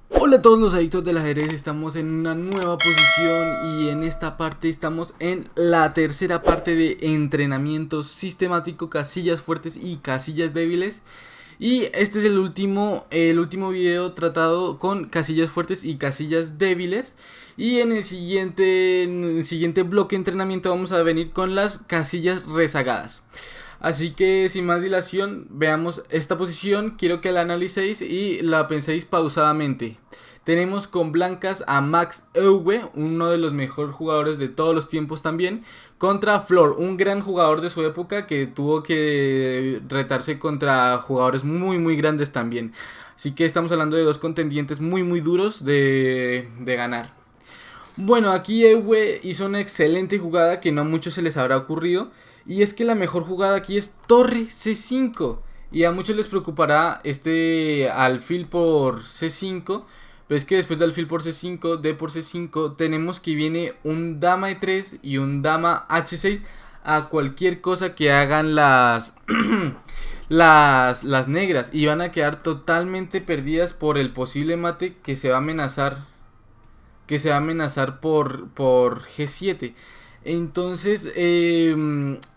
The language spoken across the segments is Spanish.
Hola a todos los adictos del ajedrez, estamos en una nueva posición y en esta parte estamos en la tercera parte de entrenamiento sistemático, casillas fuertes y casillas débiles. Y este es el último video tratado con casillas fuertes y casillas débiles. Y en el siguiente bloque de entrenamiento vamos a venir con las casillas rezagadas. Así que sin más dilación, veamos esta posición. Quiero que la analicéis y la penséis pausadamente. Tenemos con blancas a Max Euwe, uno de los mejores jugadores de todos los tiempos también, contra Floor, un gran jugador de su época que tuvo que retarse contra jugadores muy grandes también. Así que estamos hablando de dos contendientes muy duros de ganar. Bueno, aquí Euwe hizo una excelente jugada que no a muchos se les habrá ocurrido. Y es que la mejor jugada aquí es torre C5. Y a muchos les preocupará este alfil por C5. Pero es que después de alfil por C5, D por C5, tenemos que viene un dama E3 y un dama H6 a cualquier cosa que hagan las las negras. Y van a quedar totalmente perdidas por el posible mate que se va a amenazar. Por G7. Entonces,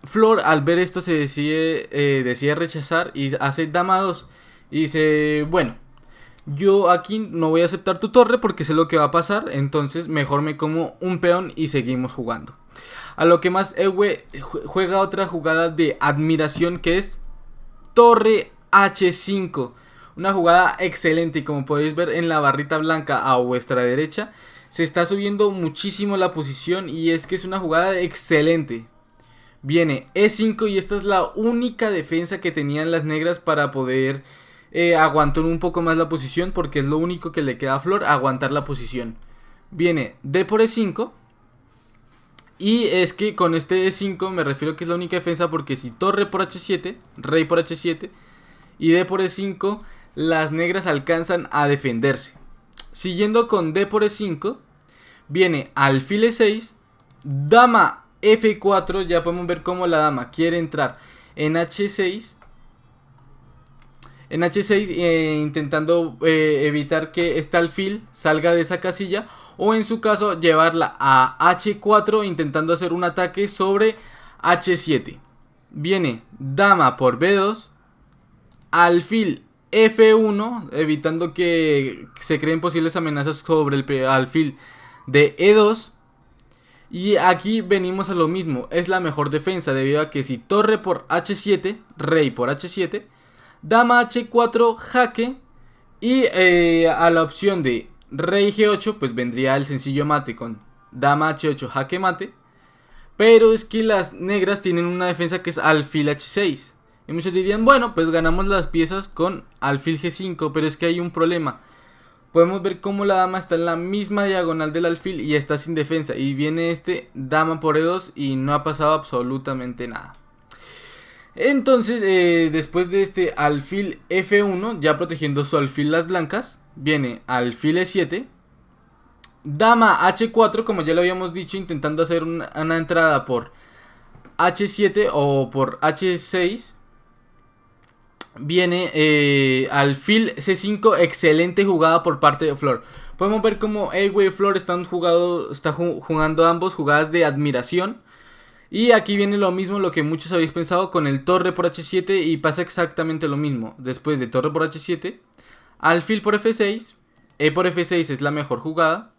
Flor al ver esto se decide rechazar y hace dama 2. Y dice, bueno, yo aquí no voy a aceptar tu torre porque sé lo que va a pasar. Entonces mejor me como un peón y seguimos jugando. A lo que más Euwe juega otra jugada de admiración que es torre H5. Una jugada excelente y como podéis ver en la barrita blanca a vuestra derecha se está subiendo muchísimo la posición y es que es una jugada excelente. Viene E5 y esta es la única defensa que tenían las negras para poder aguantar un poco más la posición, porque es lo único que le queda a Flor, aguantar la posición. Viene D por E5 y es que con este E5 me refiero que es la única defensa porque si torre por H7, rey por H7 y D por E5, las negras alcanzan a defenderse. Siguiendo con D por E5, viene alfil E6, dama F4, ya podemos ver cómo la dama quiere entrar en H6. En H6 intentando evitar que este alfil salga de esa casilla. O en su caso llevarla a H4 intentando hacer un ataque sobre H7. Viene dama por B2, alfil F1, evitando que se creen posibles amenazas sobre el alfil de E2. Y aquí venimos a lo mismo, es la mejor defensa debido a que si torre por H7, rey por H7, dama H4, jaque. Y a la opción de rey G8 pues vendría el sencillo mate con dama H8, jaque mate. Pero es que las negras tienen una defensa que es alfil H6. Y muchos dirían, bueno, pues ganamos las piezas con alfil G5, pero es que hay un problema. Podemos ver cómo la dama está en la misma diagonal del alfil y está sin defensa. Y viene este dama por E2 y no ha pasado absolutamente nada. Entonces, después de este alfil F1, ya protegiendo su alfil las blancas, viene alfil E7. Dama H4, como ya lo habíamos dicho, intentando hacer una entrada por H7 o por H6. Viene alfil C5, excelente jugada por parte de Flor. Podemos ver como Euwe y Flor están jugando ambos jugadas de admiración. Y aquí viene lo mismo, lo que muchos habéis pensado con el torre por H7 y pasa exactamente lo mismo. Después de torre por H7, alfil por F6, E por F6 es la mejor jugada,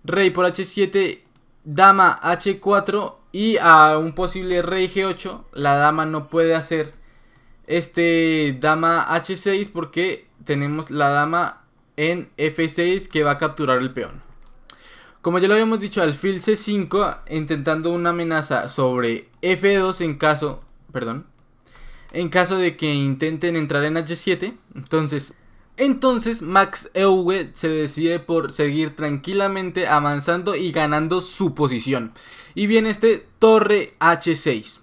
rey por H7, dama H4 y a un posible rey G8, la dama no puede hacer dama H6 porque tenemos la dama en F6 que va a capturar el peón. Como ya lo habíamos dicho, alfil C5 intentando una amenaza sobre F2 en caso de que intenten entrar en H7. Entonces Max Euwe se decide por seguir tranquilamente avanzando y ganando su posición. Y viene torre H6.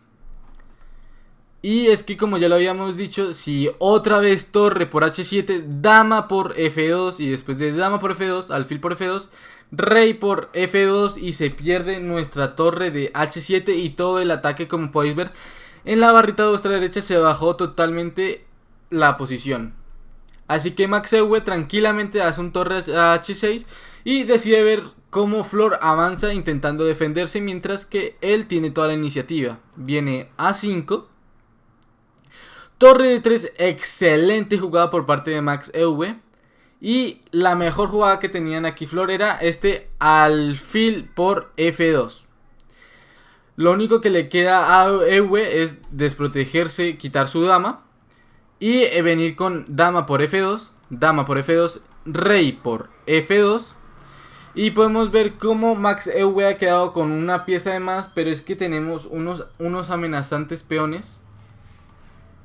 Y es que como ya lo habíamos dicho, si otra vez torre por H7, dama por F2 y después de dama por F2, alfil por F2, rey por F2 y se pierde nuestra torre de H7 y todo el ataque, como podéis ver en la barrita de vuestra derecha, se bajó totalmente la posición. Así que Max EV tranquilamente hace un torre a H6 y decide ver cómo Flor avanza intentando defenderse mientras que él tiene toda la iniciativa. Viene A5. Torre de 3, excelente jugada por parte de Max EV. Y la mejor jugada que tenían aquí Flor era este alfil por F2. Lo único que le queda a EV es desprotegerse, quitar su dama. Y venir con dama por F2, rey por F2. Y podemos ver cómo Max EV ha quedado con una pieza de más. Pero es que tenemos unos amenazantes peones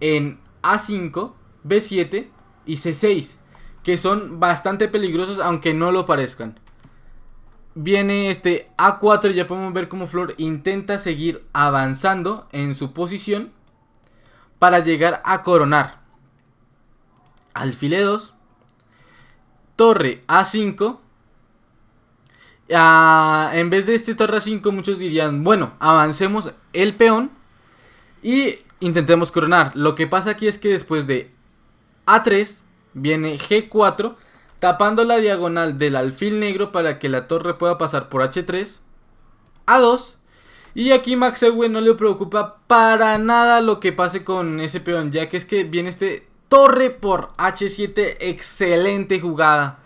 en A5, B7 y C6, que son bastante peligrosos aunque no lo parezcan. Viene este A4 y ya podemos ver cómo Flor intenta seguir avanzando en su posición para llegar a coronar. Alfil E2, torre A5. En vez de este torre A5 muchos dirían, bueno, avancemos el peón y intentemos coronar. Lo que pasa aquí es que después de A3 viene G4, tapando la diagonal del alfil negro para que la torre pueda pasar por H3, A2. Y aquí Max EV no le preocupa para nada lo que pase con ese peón, ya que es que viene este torre por H7, excelente jugada.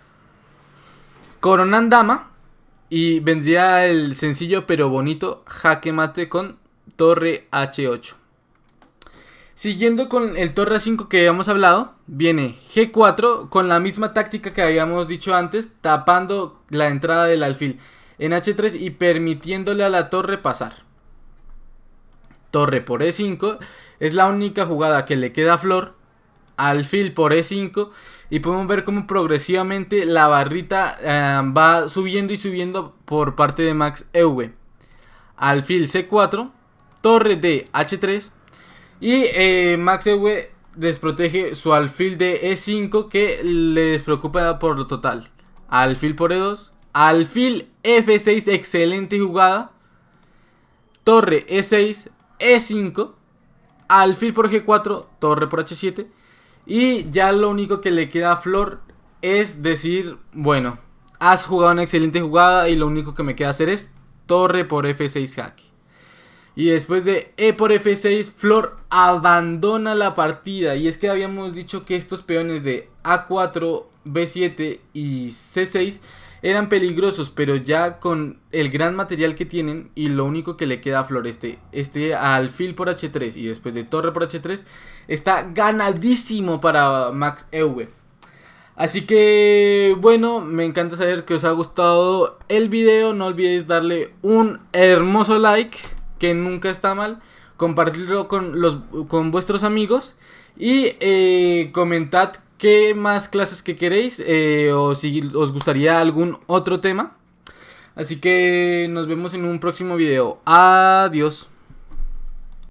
Coronan dama y vendría el sencillo pero bonito jaque mate con torre H8. Siguiendo con el torre A5 que habíamos hablado, viene G4 con la misma táctica que habíamos dicho antes, tapando la entrada del alfil en H3 y permitiéndole a la torre pasar. Torre por E5, es la única jugada que le queda a Flor. Alfil por E5 y podemos ver cómo progresivamente la barrita va subiendo y subiendo por parte de Max EV. Alfil C4, torre de H3 y Max EV desprotege su alfil de E5 que le despreocupa por lo total. Alfil por E2, alfil F6, excelente jugada. Torre E6, E5, alfil por G4, torre por H7. Y ya lo único que le queda a Flor es decir, bueno, has jugado una excelente jugada y lo único que me queda hacer es torre por F6 jaque. Y después de E por F6, Flor abandona la partida. Y es que habíamos dicho que estos peones de A4, B7 y C6 eran peligrosos, pero ya con el gran material que tienen y lo único que le queda a Flor, este alfil por H3 y después de torre por H3, está ganadísimo para Max EV. Así que bueno, me encanta saber que os ha gustado el video. No olvidéis darle un hermoso like, que nunca está mal. Compartirlo con vuestros amigos. Y comentad qué más clases que queréis, o si os gustaría algún otro tema. Así que nos vemos en un próximo video. Adiós.